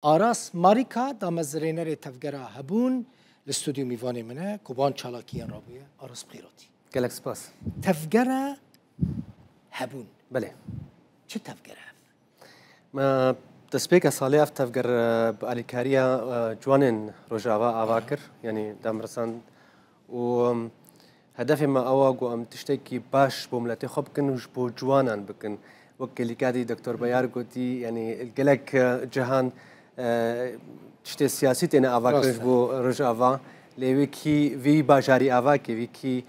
آراس ماریکا دامزرینر تفگرا هبون الاستوديو ميفاني منه كوبان شالاكيان رابيه آراس بخيراتي جالك سباس تفگرا هبون بله چه تفگرا ما تسبيك صالح في تفجر بأليكاريا جوانين رجاوا أواكر يعني دامرسان و هدفي ما أواجو أم تشتكي باش بملتي خب كنوش بو جوانان بكن وكلي كادي دكتور بيار قلتي يعني الجلك جهان تشتي سياسي أنا أواكر بو رجاوا لويكي في باجاري أواكي ويكي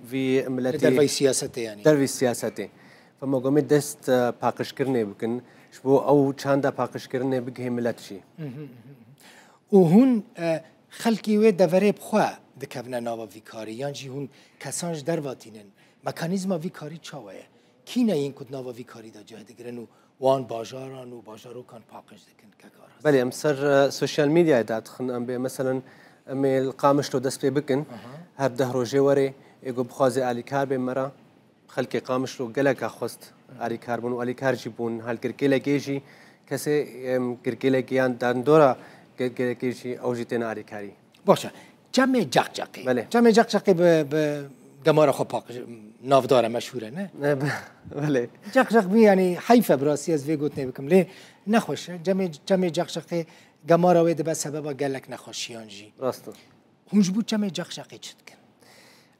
في ملتي دربي سياسته يعني دربي سياسته فما قومي دست باقش كرني بكن شبو أو چاندا باقش كرني بگه ملتشي وهون خلقي وي دفره بخوا دكفنا ناوا فيكاري يعني هون كسانج درواتينن ميكانيزما فيكاري چاوه كينا ين كود ناوا فيكاري دا جهد گرن وان باجاران و باجارو كان باقش دكن ككار بله امسر سوشيال ميديا دادخن ام به مثلا ام القامش لو دست بكن هر ده روجي وري ايغو بخوازي علي كار بمرا خلقي قامش لو گلك اخست علي كاربون و علي كار جيبون هل گرگيلا گيجي كسي گرگيلا گيان داندورا گرگيلا گيجي او جيتنا علي كاري باشه جمع جقجقي بله جمع جقجقي ب دمار خو باقش نافدار مشهوره نه بله جقجق بي يعني حيفه براسي از في گوت نبكم ليه نخوش جمع جقجقي دمار ويد بس سبب قالك نخوشيان جي راستو هونج بو جمع جقجقي چتكن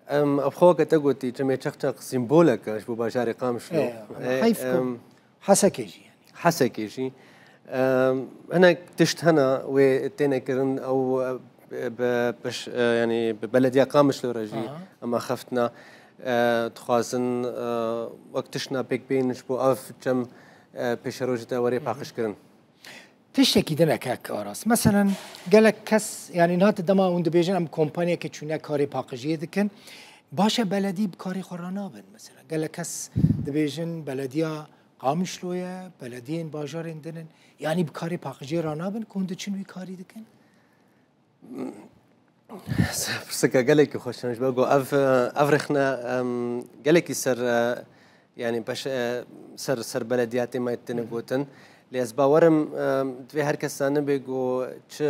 ابخوك تقولتي جمع جقجق سيمبولك اش بو باشاري قامش لو حيفكم حسكيجي يعني حسكيجي أنا تشت هنا وتينا كرن أو بش يعني ببلدية قامش لورجي أما خفتنا تخازن وقتشنا بيك بين شبو أف جم بيشروج دوري باقش كرن تشتكي دنك هك آراس مثلا قالك كس يعني نهات دما وند بيجن ام كومبانيا كتشونا كاري باقجيه دكن باشا بلدي بكاري خرانابن مثلا قالك كس دبيجن بلدية قامشلويا بلدين باجارين دنن يعني بكاري باقجيه رانابن كوند چنوي كاري دكن برسكا قالك خوشنا جباقو أفرخنا قالك سر يعني باش سر بلدياتي ما يتنقوتن لأسباب ورم في هركسانة بيجو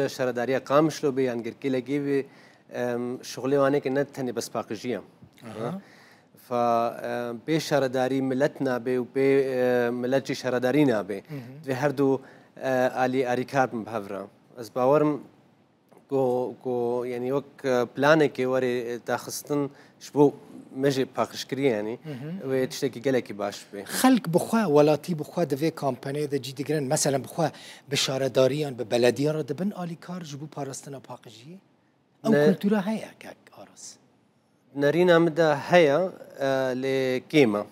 شردارية قامشلو بيان غير لقي شغلي وانك نتني بس باقجية فبي شرداري ملتنا بي وبي ملتجي شردارينا بي في هردو علي أريكار بهفرا أسباب ورم جو يعني وك بلانك وري تاخستن شبو مجي باقشكري يعني وتشتكي قالك باش بي خلق بخوا ولاتي بخوا دفي كامباني دا جي ديگرن مثلا بخوا بشارداريان ببلديان را دبن آلي كار جبو باراستنا باقجيه او كولتورا هيا كاك آراس نارينا مدى هيا لكيما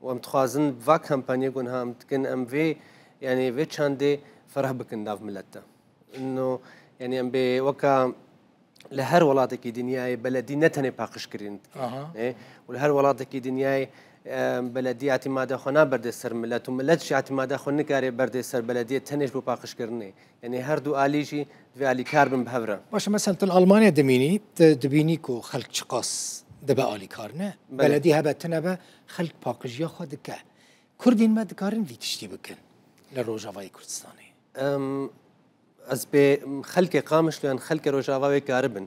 ومتخوازن فا كامبانيا قنها متكن ام في يعني في چاندي فرح بكن داف ملتا انه يعني ام بي وكا لهر ولاتك دنياي بلدي نتني باقش كرين ولهر ولاتك دنياي بلدي اعتماد خنا برد سر ملت وملتش اعتماد خو نكاري برد سر بلديه تنش بو باقش كرني يعني هر دو اليجي في الي كاربن بهفره باش مثلا تل المانيا دميني دبينيكو خلق شقاص دبا الي كارنه بلدي هبتنبه خلق باقجيا خودك كردين ما دكارن في تشتي بكن لروجافاي كردستاني از به خلق قامش لان خلق روجاوا كاربن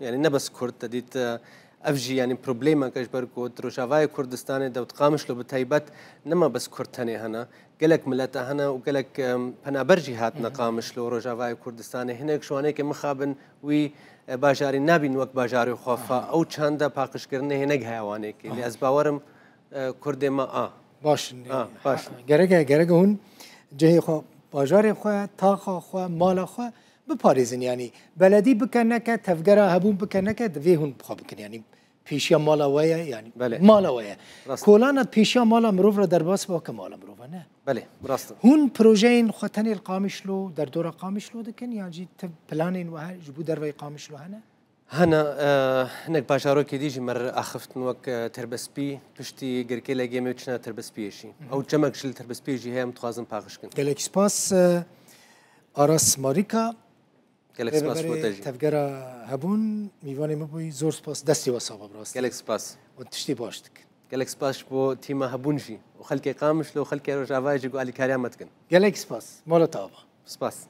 يعني نبس كرد تديت افجي يعني بروبليما كاش بركو روجاوا كردستان دوت قامش لو بتايبت نما بس كرتني هنا قالك ملتا هنا وقالك انا برجي هاتنا قامش لو روجاوا كردستان هناك شوانيك مخابن وي باجاري نابين وقت باجاري خوفا او چاندا باقش كرني هناك حيوانيك اللي از باورم كرد ما باش باش گرگه هون جهي خو باجار خو تاخا خو مال خو بپاريزن يعني بلدي بكنك تفجرا هبون بكنك دفيهن بخابكن يعني پیشیا مالا ويا يعني بله. مالا ويا كولانا پیشیا مالا مروف را درباس با كمالا مروف نه بله راست هون بروجين خطني القامشلو در دور قامشلو دكن يعني جي بلانين وها جبو دروي قامشلو هنا هنا هناك باجارو كديجي مر اخفت وك تربس بي بشتي غيركيلا جيمي وچنا تربس بي شي او جمك شل تربس بي جي هم تخازن باقشكن جالك سباس آراس ماريكا جالك سباس فوتاجي تفجرا هبون ميواني مبوي زور سباس دستي وصابه براس جالك سباس وتشتي باشتك قالك سباس بو تيما هبونجي وخلكي قامش لو خلكي رجافايجي قال لي كاريا متكن گلک سپاس مال تابا سباس